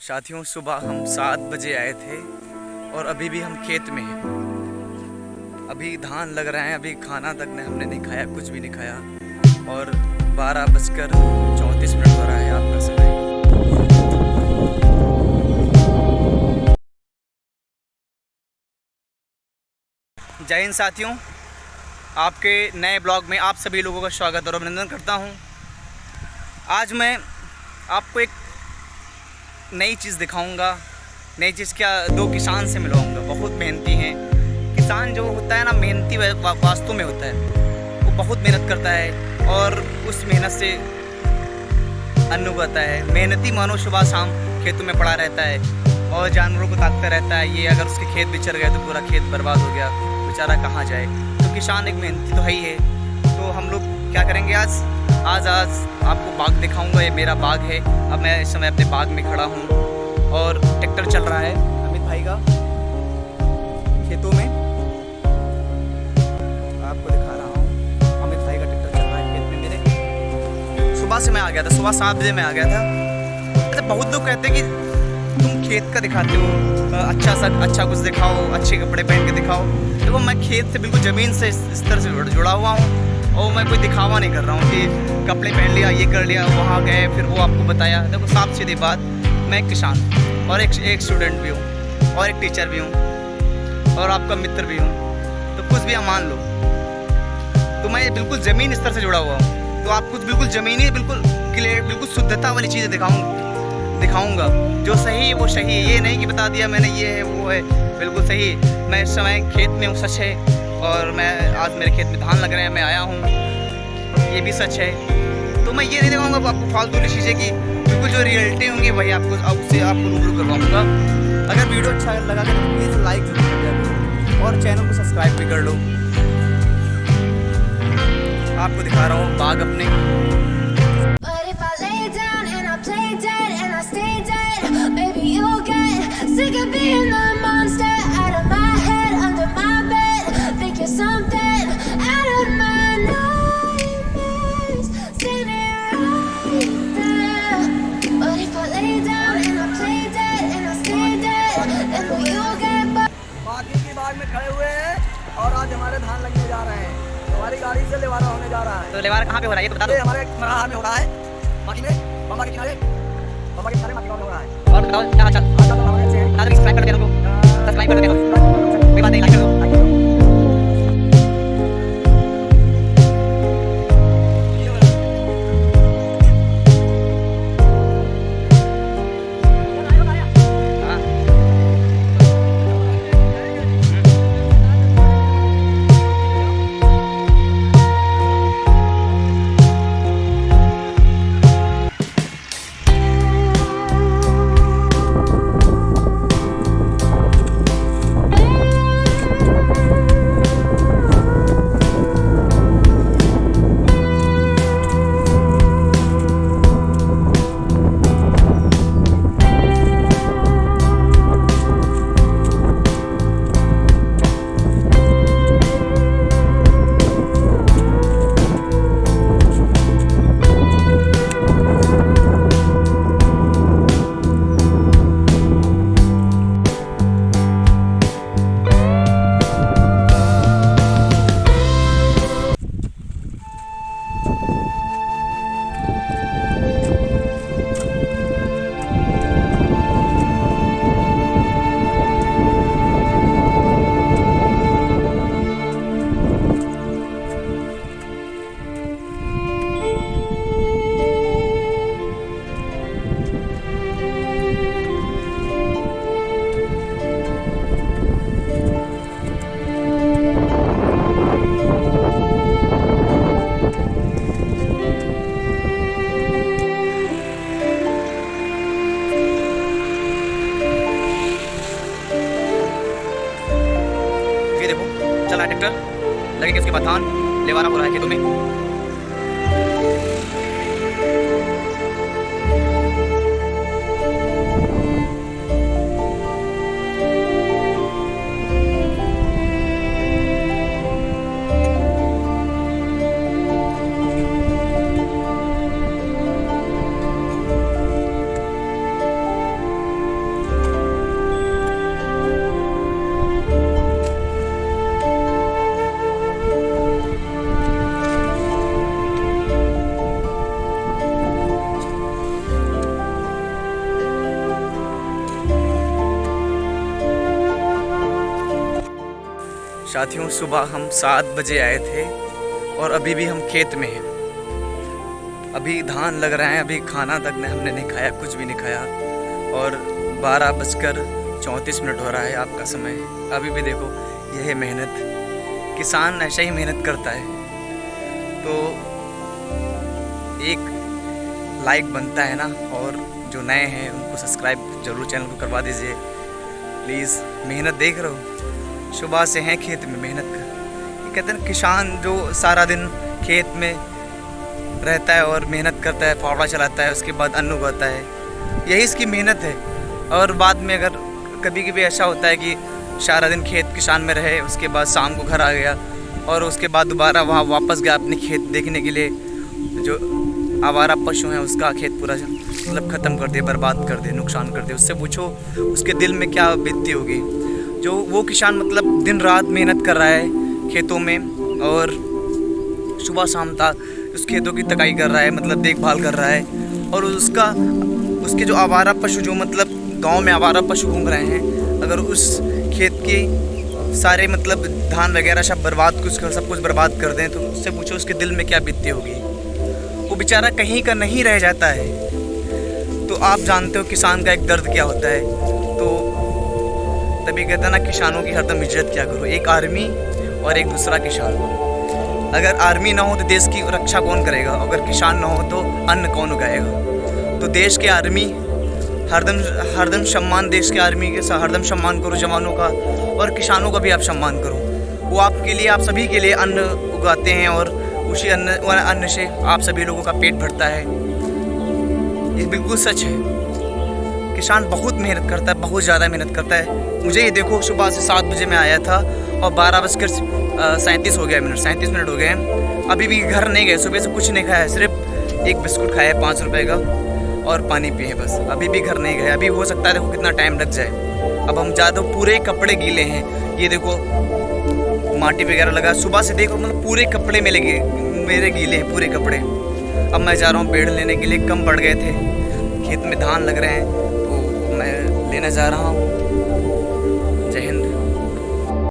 साथियों, सुबह हम 7 बजे आए थे और अभी भी हम खेत में हैं। अभी धान लग रहे हैं, अभी खाना तक हमने नहीं खाया, कुछ भी नहीं खाया। और 12:34 हो रहा है आपका समय। जय हिंद साथियों, आपके नए ब्लॉग में आप सभी लोगों का स्वागत और अभिनंदन करता हूं। आज मैं आपको एक नई चीज़ दिखाऊंगा। नई चीज़ क्या, 2 किसान से मिलवाऊंगा। बहुत मेहनती हैं किसान। जो होता है ना, मेहनती वास्तव में होता है। वो बहुत मेहनत करता है और उस मेहनत से अन्न उगाता है। मेहनती मानो सुबह शाम खेतों में पड़ा रहता है और जानवरों को ताकता रहता है। ये अगर उसके खेत बिछड़ गए तो पूरा खेत बर्बाद हो गया, बेचारा कहाँ जाए। तो किसान एक मेहनती तो है ही है। तो हम लोग क्या करेंगे आज आपको बाग दिखाऊंगा। ये मेरा बाग है। अब मैं इस समय अपने बाग में खड़ा हूँ और ट्रैक्टर चल रहा है अमित भाई का खेतों में। आपको दिखा रहा हूँ, अमित भाई का ट्रैक्टर चल रहा है खेत में मेरे। सुबह से मैं आ गया था, सुबह 7 बजे मैं आ गया था। अच्छा, बहुत लोग कहते हैं कि तुम खेत का दिखाते हो, अच्छा कुछ दिखाओ, अच्छे कपड़े पहन के दिखाओ। देखो, मैं खेत से बिल्कुल ज़मीन से इस तरह से जुड़ा हुआ हूँ और मैं कोई दिखावा नहीं कर रहा हूँ कि कपड़े पहन लिया, ये कर लिया, वहाँ गए, फिर वो आपको बताया। देखो, साफ सीधी बात, मैं एक किसान और एक स्टूडेंट भी हूँ और एक टीचर भी हूँ और आपका मित्र भी हूँ। तो कुछ भी आप मान लो, तो मैं बिल्कुल ज़मीन स्तर से जुड़ा हुआ हूँ। तो आपको बिल्कुल ज़मीनी, बिल्कुल क्लियर, बिल्कुल शुद्धता वाली चीज़ें दिखाऊँगा। जो सही है वो सही है। ये नहीं कि बता दिया मैंने ये है वो है, बिल्कुल सही। मैं इस समय खेत में हूँ, सच है। और मैं आज मेरे खेत में धान लग रहे हैं, मैं आया हूँ, ये भी सच है। तो मैं ये नहीं दिखाऊंगा आपको फालतू की चीज़ें की, बिल्कुल जो रियलिटी होंगी वही उससे आपको रूबरू करवाऊंगा। अगर वीडियो अच्छा लगा तो प्लीज़ लाइक जरूर कर दिया करो और चैनल को सब्सक्राइब भी कर लो। आपको दिखा रहा हूँ बाग अपने। में खड़े हुए हैं और आज हमारे धान लगने जा रहे हैं। हमारी गाड़ी से लेवारा होने जा रहा है। तो लेवारा कहाँ पे हो रहा है ये तो बता दो। हमारे मराहा में हो रहा है, माटी में, बम्बा के किनारे माटी में हो रहा है। और बताओ क्या हाल चाल। सब्सक्राइब कर देना, सब्सक्राइब कर देना, कोई बात नहीं, लाइक कर दो। चला ट्रैक्टर लगेगा, उसके बाद धान लेवारा हो रहा है खेतों में। साथियों, सुबह हम 7 बजे आए थे और अभी भी हम खेत में हैं। अभी धान लग रहे हैं, अभी खाना तक हमने नहीं खाया, कुछ भी नहीं खाया। और 12:34 हो रहा है आपका समय। अभी भी देखो, यह है मेहनत। किसान ऐसा ही मेहनत करता है। तो एक लाइक बनता है ना, और जो नए हैं उनको सब्सक्राइब जरूर चैनल को करवा दीजिए प्लीज़। मेहनत देख रहे हो, सुबह से हैं खेत में मेहनत कर। ये कहते हैं किसान जो सारा दिन खेत में रहता है और मेहनत करता है, फावड़ा चलाता है, उसके बाद अन्न उगाता है, यही इसकी मेहनत है। और बाद में अगर कभी कभी ऐसा होता है कि सारा दिन खेत किसान में रहे, उसके बाद शाम को घर आ गया और उसके बाद दोबारा वहाँ वापस गया अपने खेत देखने के लिए, जो आवारा पशु हैं उसका खेत पूरा मतलब ख़त्म कर दे, बर्बाद कर दे, नुकसान कर दे। उससे पूछो उसके दिल में क्या बीतती होगी। जो वो किसान मतलब दिन रात मेहनत कर रहा है खेतों में, और सुबह शाम तक उस खेतों की तकाई कर रहा है, मतलब देखभाल कर रहा है। और उसके जो आवारा पशु, जो मतलब गांव में आवारा पशु घूम रहे हैं, अगर उस खेत के सारे मतलब धान वगैरह सब कुछ बर्बाद कर दें, तो उससे पूछो उसके दिल में क्या बीतती होगी। वो बेचारा कहीं का नहीं रह जाता है। तो आप जानते हो किसान का एक दर्द क्या होता है। तो तभी कहता है ना, किसानों की हरदम इज्जत क्या करो। एक आर्मी और एक दूसरा किसान। अगर आर्मी ना हो तो देश की रक्षा कौन करेगा? अगर किसान ना हो तो अन्न कौन उगाएगा? तो देश के आर्मी हरदम सम्मान, देश के आर्मी के हरदम सम्मान करो, जवानों का। और किसानों का भी आप सम्मान करो। वो आपके लिए, आप सभी के लिए अन्न उगाते हैं, और उसी अन्न से आप सभी लोगों का पेट भरता है। ये बिल्कुल सच है। किसान बहुत मेहनत करता है, बहुत ज़्यादा मेहनत करता है। मुझे ये देखो, सुबह से 7 बजे मैं आया था और 12:37 हो गया, 37 मिनट हो गए हैं। अभी भी घर नहीं गए, सुबह से कुछ नहीं खाया, सिर्फ एक बिस्कुट खाया है 5 रुपये का, और पानी पिए बस। अभी भी घर नहीं गए। अभी हो सकता है देखो कितना टाइम लग जाए। अब हम ज़्यादा पूरे कपड़े गीले हैं, ये देखो माटी वगैरह लगा। सुबह से देखो मतलब पूरे कपड़े मेरे गीले हैं, पूरे कपड़े। अब मैं जा रहा हूँ पेड़ लेने के लिए, कम पड़ गए थे, खेत में धान लग रहे हैं तो मैं लेने जा रहा हूँ।